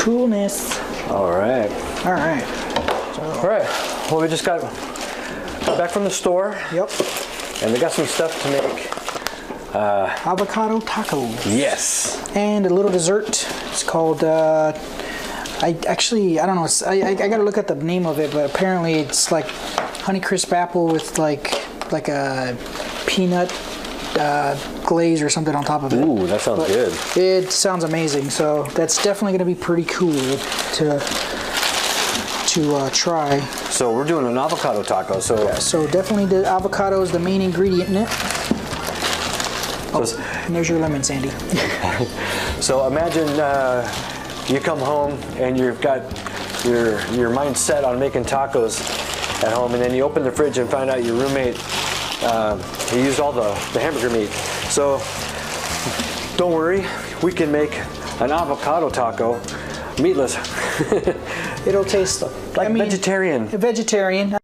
coolness. All right. All right. So, all right. Well, we just got back from the store. Yep. And they got some stuff to make. Avocado tacos. Yes. And a little dessert. It's called, I don't know. I got to look at the name of it, but apparently it's like Honeycrisp apple with like a peanut glaze or something on top of it. Ooh, that sounds good. It sounds amazing. So that's definitely going to be pretty cool to try. So we're doing an avocado taco. So yeah, so definitely the avocado is the main ingredient in it. Oh, and there's your lemon, Sandy. So imagine you come home and you've got your mind set on making tacos at home, and then you open the fridge and find out your roommate he used all the hamburger meat. So don't worry, we can make an avocado taco meatless. It'll taste like vegetarian. Vegetarian.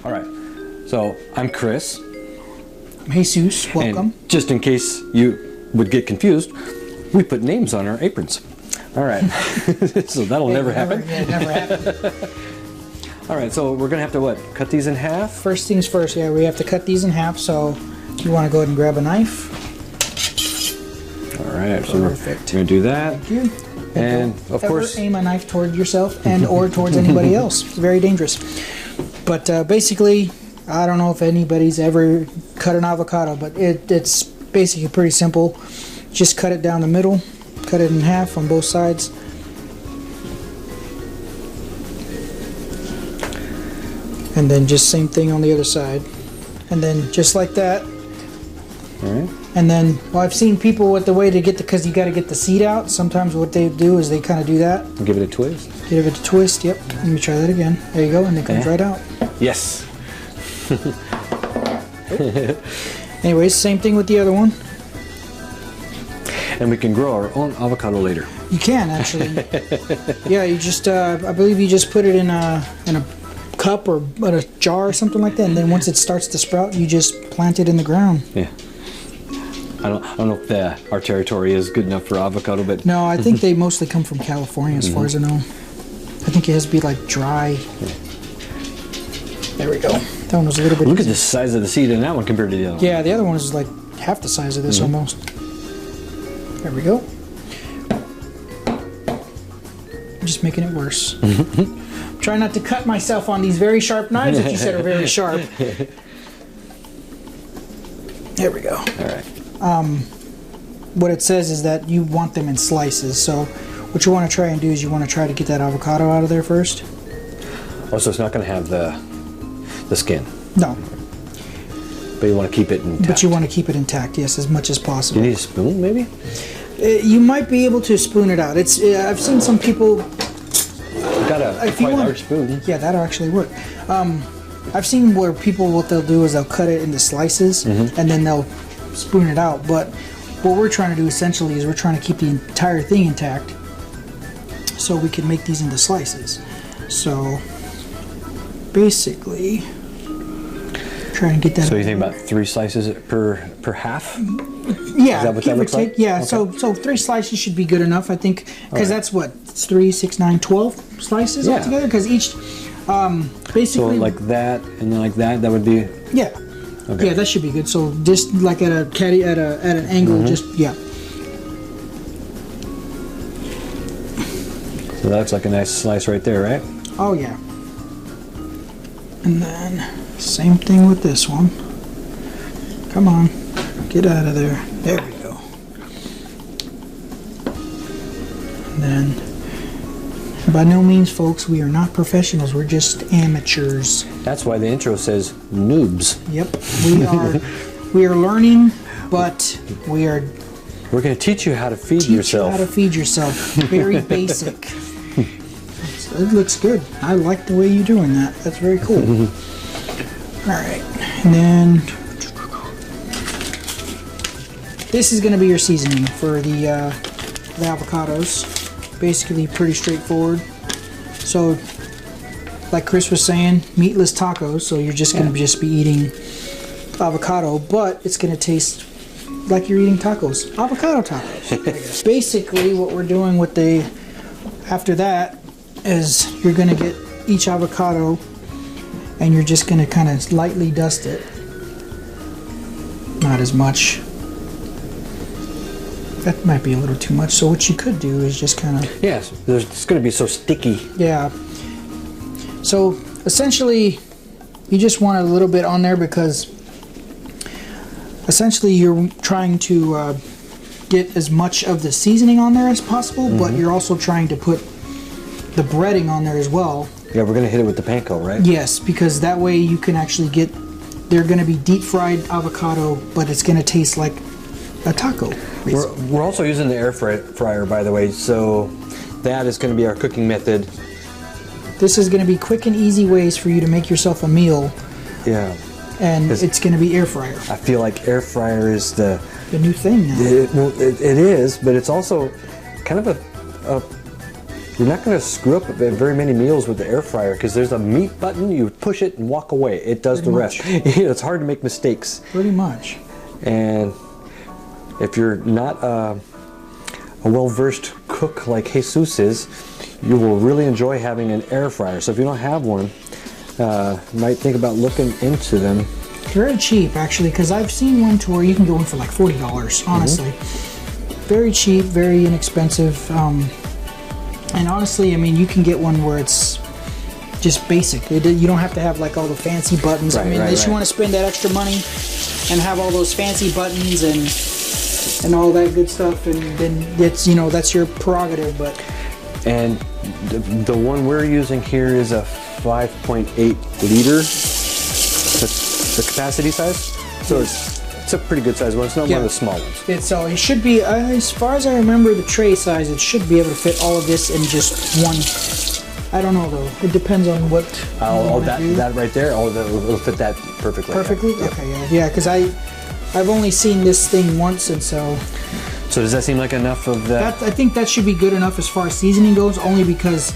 All right, so I'm Chris. I'm Jesus, welcome. And just in case you would get confused, we put names on our aprons. All right, so that'll never happen. Yeah, never happen. All right, so we're gonna have to what? Cut these in half? First things first, yeah, we have to cut these in half, so you want to go ahead and grab a knife. All right, so we're gonna do that. Thank you. And of course, aim a knife toward yourself and or towards anybody else. It's very dangerous. But basically, I don't know if anybody's ever cut an avocado, but it's basically pretty simple. Just cut it down the middle, cut it in half on both sides. And then just same thing on the other side. And then just like that. All right. And then, well, I've seen people with the way to get because you got to get the seed out. Sometimes what they do is they kind of do that. Give it a twist. Give it a twist, yep. Let me try that again. There you go, and it comes right out. Yes. Anyways, same thing with the other one. And we can grow our own avocado later. You can, actually. Yeah, you just, I believe you just put it in a cup or a jar or something like that, and then once it starts to sprout, you just plant it in the ground. Yeah. I don't know if our territory is good enough for avocado, but... No, I think they mostly come from California as far as I know. I think it has to be like dry. Yeah. There we go. That one was a little bit Look easier. at the size of the seed in that one compared to the other one. Yeah, the other one is like half the size of this almost. There we go. I'm just making it worse. Try not to cut myself on these very sharp knives that you said are very sharp. There we go. All right. What it says is that you want them in slices. So what you want to try and do is you want to try to get that avocado out of there first. Oh, so it's not going to have the skin. No. But you want to keep it intact. But you want to keep it intact, yes, as much as possible. Do you need a spoon, maybe? You might be able to spoon it out. It's I've seen some people... You've got a quite large spoon. Yeah, that'll actually work. I've seen where people, what they'll do is they'll cut it into slices and then they'll spoon it out. But what we're trying to do essentially is we're trying to keep the entire thing intact so we can make these into slices. So basically, try and get that. So you think about 3 slices per half? Yeah, is that what that looks like? Yeah, okay. so 3 slices should be good enough, I think, because that's what, it's 3, 6, 9, 12 slices altogether. Because each, basically. So like that and then like that would be. Yeah. Okay. Yeah, that should be good. So just like at an angle, just yeah. So that's like a nice slice right there, right? Oh yeah. And then same thing with this one. Come on, get out of there. There we go. And then, by no means, folks, we are not professionals. We're just amateurs. That's why the intro says noobs. Yep, we are learning, but we're going to teach you how to feed yourself. How to feed yourself. Very basic. It looks good. I like the way you're doing that. That's very cool. All right, and then this is going to be your seasoning for the avocados. Basically, pretty straightforward. So like Chris was saying, meatless tacos. So you're just going to just be eating avocado, but it's going to taste like you're eating tacos. Avocado tacos. Basically, what we're doing with after that is you're going to get each avocado and you're just going to kind of lightly dust it. Not as much. That might be a little too much. So what you could do is just kind of... Yes, it's going to be so sticky. Yeah. So essentially, you just want a little bit on there because essentially you're trying to get as much of the seasoning on there as possible, but you're also trying to put the breading on there as well. Yeah, we're going to hit it with the panko, right? Yes, because that way you can actually get... They're going to be deep fried avocado, but it's going to taste like a taco. We're also using the air fryer, by the way, so that is going to be our cooking method. This is going to be quick and easy ways for you to make yourself a meal. Yeah. And it's going to be air fryer. I feel like air fryer is the new thing now. It is, but it's also kind of you're not going to screw up very many meals with the air fryer because there's a meat button, you push it and walk away. It does the rest. It's hard to make mistakes. Pretty much. And if you're not a well-versed cook like Jesus is, you will really enjoy having an air fryer. So if you don't have one, you might think about looking into them. Very cheap, actually, because I've seen one to where you can go in for like $40, honestly. Very cheap, very inexpensive. And honestly, I mean, you can get one where it's just basic. You don't have to have like all the fancy buttons. Right, I mean, unless you want to spend that extra money and have all those fancy buttons and all that good stuff, and then it's, you know, that's your prerogative. But and the one we're using here is a 5.8 liter, the capacity size. So it's a pretty good size one. It's not one of the small ones. It should be, as far as I remember the tray size, it should be able to fit all of this in just one. I don't know though. It depends on what. That right there. Oh, it'll fit that perfectly. Perfectly. Yeah. Okay. Yeah. Because I've only seen this thing once, and so. So does that seem like enough of that? I think that should be good enough as far as seasoning goes. Only because,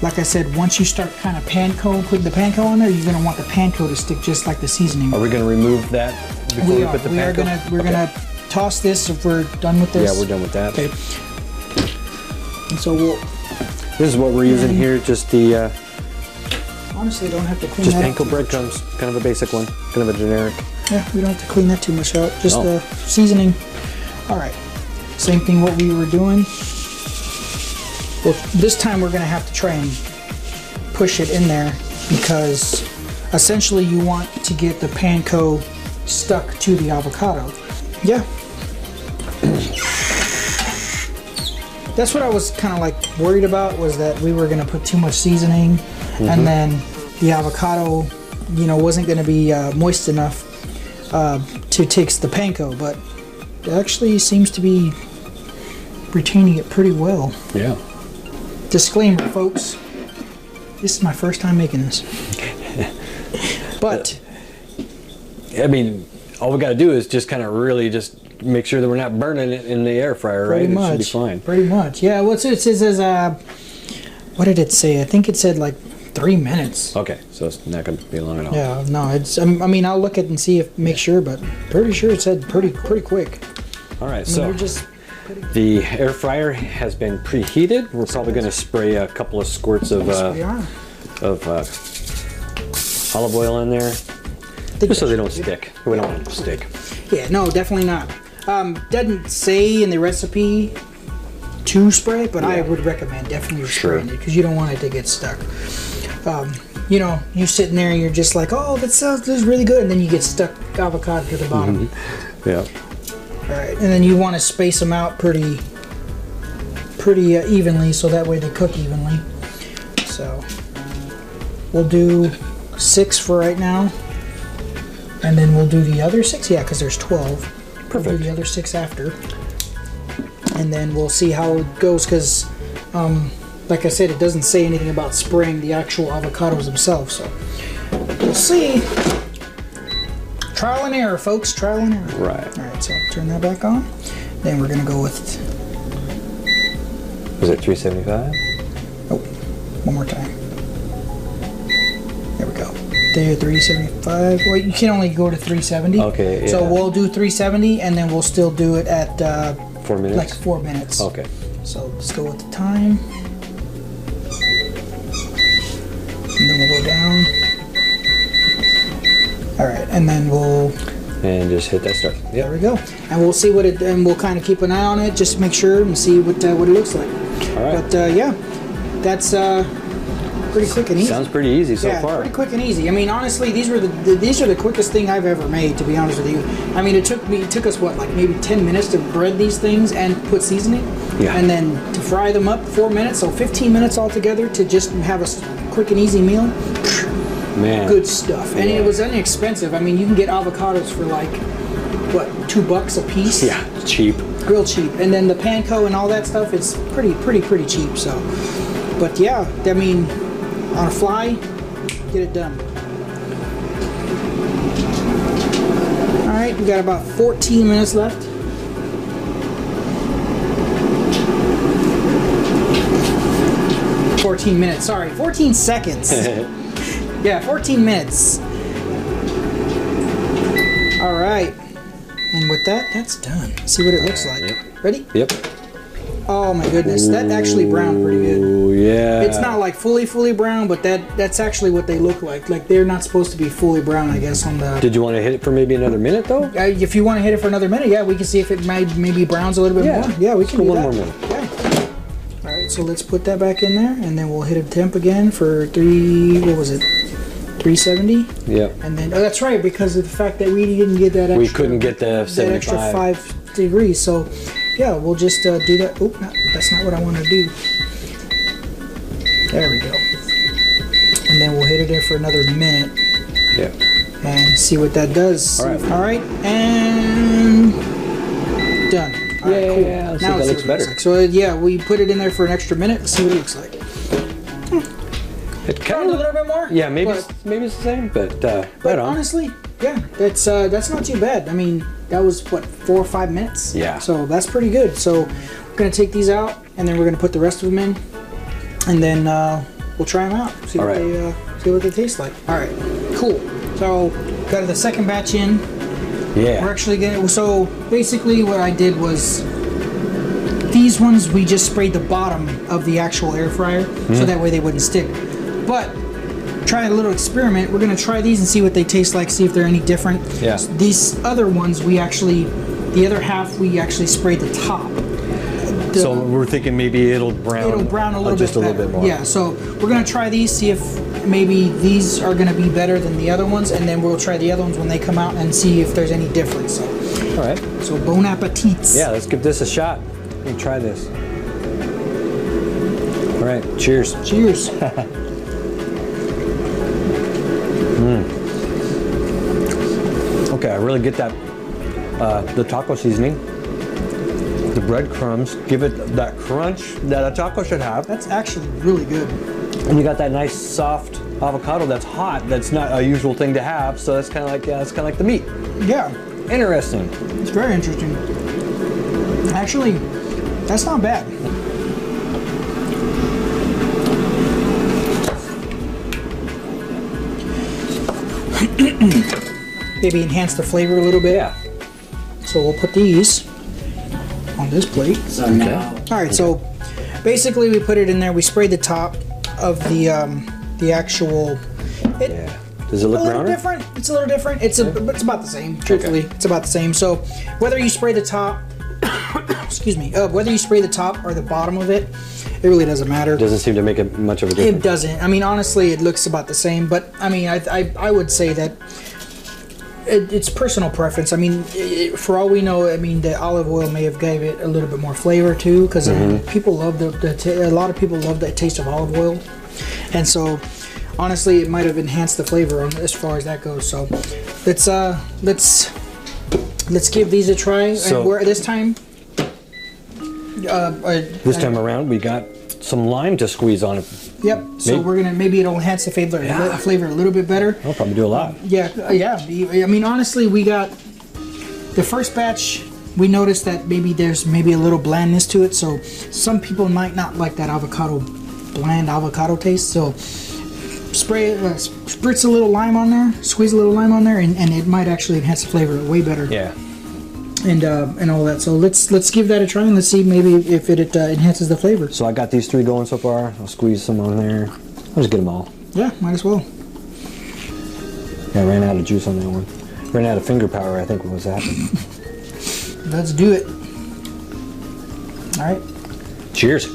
like I said, once you start kind of putting the panko on there, you're gonna want the panko to stick just like the seasoning. Are we gonna remove that before we put the panko? We're gonna toss this if we're done with this. Yeah, we're done with that. Okay. And so this is what we're using here. Just the. Honestly, don't have to clean just that. panko breadcrumbs, kind of a basic one, kind of a generic. Yeah, we don't have to clean that too much out. Just the seasoning. All right. Same thing what we were doing. Well, this time we're going to have to try and push it in there because essentially you want to get the panko stuck to the avocado. Yeah. That's what I was kind of like worried about, was that we were going to put too much seasoning and then the avocado, you know, wasn't going to be moist enough to take the panko, but it actually seems to be retaining it pretty well. Yeah. Disclaimer, folks. This is my first time making this. But I mean, all we got to do is just kind of really just make sure that we're not burning it in the air fryer, right? Pretty much. It should be fine. Pretty much. Yeah, well, it says, what did it say? I think it said like 3 minutes. Okay, so it's not going to be long at all. Yeah, no, it's, I mean, I'll look at it and see make sure, but pretty sure it said pretty quick. All right, I mean, so the air fryer has been preheated. We're probably going to spray a couple of squirts of olive oil in there, just so they don't stick. We don't want them to stick. Yeah, no, definitely not. Doesn't say in the recipe to spray it, but I would recommend definitely spraying it because you don't want it to get stuck. You know, you sitting there and you're just like, oh, this is really good, and then you get stuck avocado to the bottom. Yeah. All right, and then you want to space them out pretty evenly, so that way they cook evenly. So we'll do 6 for right now, and then we'll do the other 6. Yeah, because there's 12. Perfect. We'll do the other 6 after, and then we'll see how it goes. Because, like I said, it doesn't say anything about spraying the actual avocados themselves. So we'll see. Trial and error, folks. Trial and error. Right. All right. So I'll turn that back on. Then we're gonna go with. Was it 375? Oh, one more time. there, 375. Well, you can only go to 370. Okay, yeah. So we'll do 370, and then we'll still do it at 4 minutes. like 4 minutes. Okay. So let's go with the time, and then we'll go down. All right, and then we'll. And just hit that start. Yep. There we go. And we'll see what it, and we'll kind of keep an eye on it, just to make sure and see what it looks like. All right. But yeah, that's pretty quick and easy. Sounds pretty easy so far. Pretty quick and easy. I mean, honestly, these are the quickest thing I've ever made, to be honest with you. I mean, it took us what, like maybe 10 minutes to bread these things and put seasoning. Yeah. And then to fry them up, 4 minutes, so 15 minutes altogether to just have a quick and easy meal. Man. Good stuff. And it was inexpensive. I mean, you can get avocados for like, what, $2 a piece? Yeah, cheap. Real cheap. And then the panko and all that stuff is pretty cheap. So, but yeah, I mean, on a fly, get it done. All right, we got about 14 minutes left. Sorry, 14 seconds. Yeah, 14 minutes. All right. And with that, that's done. See what it looks like. Yep. Ready? Yep. Oh my goodness, that actually browned pretty good. Oh yeah. It's not like fully brown, but that's actually what they look like. Like they're not supposed to be fully brown, I guess. On the. Did you want to hit it for maybe another minute though? If you want to hit it for another minute, yeah, we can see if it maybe browns a little bit more. Yeah, we can do one that. more minute. Yeah. All right, so let's put that back in there, and then we'll hit a temp again for 370. Yep. And then that's right, because of the fact that we didn't get that extra. We couldn't get the 75. That extra 5 degrees. So yeah, we'll just do that. Oh, no, that's not what I want to do. There we go. And then we'll hit it in for another minute. Yeah. And see what that does. All right. All right, and done. All right, cool. Yeah, now that looks better. like. So yeah, we put it in there for an extra minute. Let's see what it looks like. It kind A of little bit more. Yeah, maybe but it's the same, but right on. Honestly, yeah, that's not too bad. I mean, that was what, 4 or 5 minutes. Yeah. So that's pretty good. So we're gonna take these out, and then we're gonna put the rest of them in, and then we'll try them out. See what see what they taste like. All right, cool. So got the second batch in. Yeah. We're actually gonna. So basically, what I did was these ones we just sprayed the bottom of the actual air fryer, so that way they wouldn't stick. But trying a little experiment, we're gonna try these and see what they taste like, see if they're any different. Yeah. So these other ones, the other half we actually sprayed the top. So we're thinking maybe it'll brown. It'll brown a little just bit a little bit more. Yeah. So we're gonna try these, see if maybe these are gonna be better than the other ones, and then we'll try the other ones when they come out and see if there's any difference. So. All right. So bon appetit. Yeah, let's give this a shot. Let me try this. All right. Cheers. Cheers. Okay, I really get that, the taco seasoning, the breadcrumbs, give it that crunch that a taco should have. That's actually really good. And you got that nice soft avocado that's hot, that's not a usual thing to have, so that's kind of like, it's kind of like the meat. Yeah. Interesting. It's very interesting. Actually, that's not bad. Maybe enhance the flavor a little bit. Yeah. So we'll put these on this plate. So now, All right. So basically, we put it in there. We sprayed the top of the actual. Yeah. Does it look a little browner? different. It's a little different. It's about the same. Truthfully, it's about the same. So whether you spray the top, excuse me, whether you spray the top or the bottom of it, it really doesn't matter. Doesn't seem to make much of a difference. It doesn't. I mean, honestly, it looks about the same. But I mean, I would say that it's personal preference. I mean, for all we know, I mean, the olive oil may have gave it a little bit more flavor too, because people love a lot of people love the taste of olive oil, and so honestly, it might have enhanced the flavor as far as that goes. So let's give these a try. So, and we're this time. This time around, we got some lime to squeeze on it. Yep. So we're gonna maybe it'll enhance the flavor a little bit better. I'll probably do a lot. Yeah. I mean, honestly, we got the first batch. We noticed that there's a little blandness to it. So some people might not like that bland avocado taste. So spritz a little lime on there, squeeze a little lime on there, and it might actually enhance the flavor way better. Yeah. And all that. So let's give that a try and let's see maybe if it enhances the flavor. So I got these 3 going so far. I'll squeeze some on there. I'll just get them all. Yeah, might as well. Yeah, I ran out of juice on that one. Ran out of finger power, I think, what was happening. Let's do it. All right. Cheers.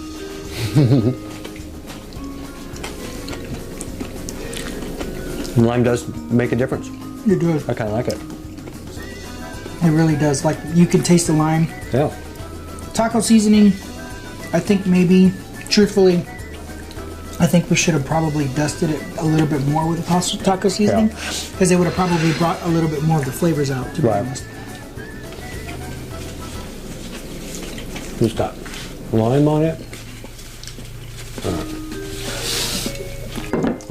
Lime does make a difference. It does. I kind of like it. It really does. Like, you can taste the lime. Yeah. Taco seasoning, I think maybe, truthfully, I think we should have probably dusted it a little bit more with the taco seasoning, because it would have probably brought a little bit more of the flavors out, to be honest. Who's got lime on it?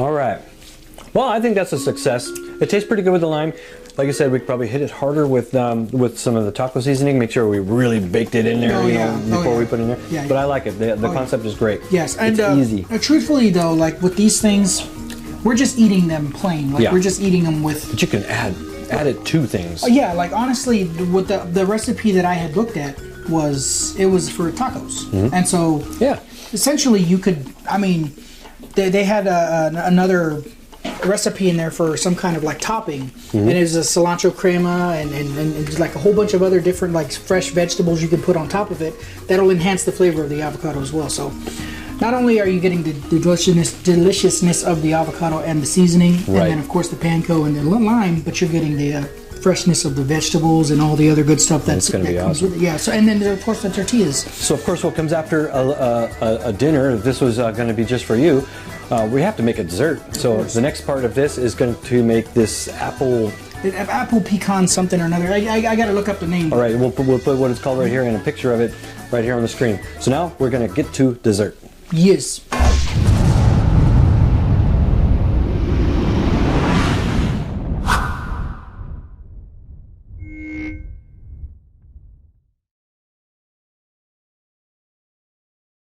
All right. Well, I think that's a success. It tastes pretty good with the lime. Like I said, we could probably hit it harder with some of the taco seasoning. Make sure we really baked it in there, before we put it in there. Yeah, but I like it. The concept is great. Yes, and it's easy. Truthfully, though, like with these things, we're just eating them plain. Like we're just eating them with. But you can add it to things. Yeah, like honestly, with the recipe that I had looked at was for tacos, and so essentially you could. I mean, they had another recipe in there for some kind of like topping, and it was a cilantro crema and like a whole bunch of other different like fresh vegetables you can put on top of it that'll enhance the flavor of the avocado as well. So not only are you getting the deliciousness of the avocado and the seasoning, and then of course the panko and the lime, but you're getting the freshness of the vegetables and all the other good stuff that comes with it. Yeah. So and then of course the tortillas. So of course what comes after a dinner, if this was going to be just for you, we have to make a dessert. So the next part of this is going to make this apple pecan something or another. I got to look up the name. All right, we'll put what it's called right here and a picture of it right here on the screen. So now we're going to get to dessert. Yes.